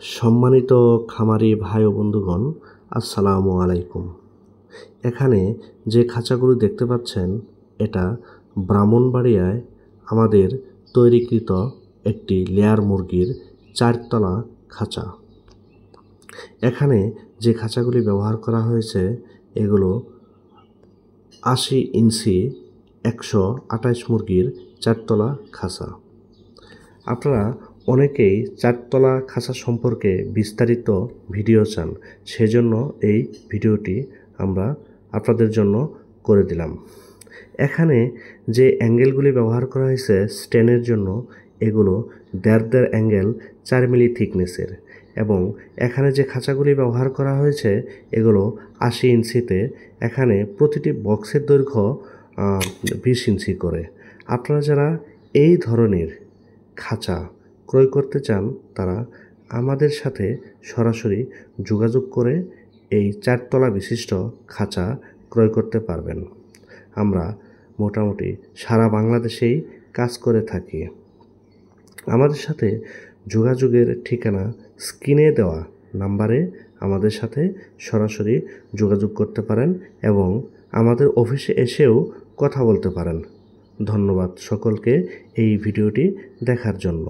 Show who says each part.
Speaker 1: সম্মানিত খামারি ভাই ও বন্ধুগণ, আসসালামু আলাইকুম। এখানে যে খাঁচাগুলো দেখতে পাচ্ছেন, এটা ব্রাহ্মণবাড়িয়ায় আমাদের তৈরিকৃত একটি লেয়ার মুরগির 4তলা খাঁচা। এখানে যে খাঁচাগুলি ব্যবহার করা হয়েছে এগুলো 80 ইঞ্চি 128 মুরগির 4তলা খাঁচা। আপনারা অনেকেই 4তলা খাঁচা সম্পর্কে বিস্তারিত ভিডিও চান, সেজন্য এই ভিডিওটি আমরা আপনাদের জন্য করে দিলাম। এখানে যে অ্যাঙ্গেলগুলি ব্যবহার করা হয়েছে স্ট্যান্ডের জন্য, এগুলো 1.5 অ্যাঙ্গেল 4 মিলি থিকনেসের, এবং এখানে যে খাঁচাগুলি ব্যবহার করা হয়েছে এগুলো 80 ইঞ্চিতে। এখানে প্রতিটি বক্সের দৈর্ঘ্য 20 ইঞ্চি করে। আপনারা যারা এই ধরনের খাঁচা ক্রয় করতে চান তারা আমাদের সাথে সরাসরি যোগাযোগ করে এই 4তলা বিশিষ্ট খাঁচা ক্রয় করতে পারবেন। আমরা মোটামুটি সারা বাংলাদেশেই কাজ করে থাকি। আমাদের সাথে যোগাযোগের ঠিকানা স্ক্রিনে দেওয়া নাম্বারে আমাদের সাথে সরাসরি যোগাযোগ করতে পারেন এবং আমাদের অফিসে এসেও কথা বলতে পারেন। ধন্যবাদ সকলকে এই ভিডিওটি দেখার জন্য।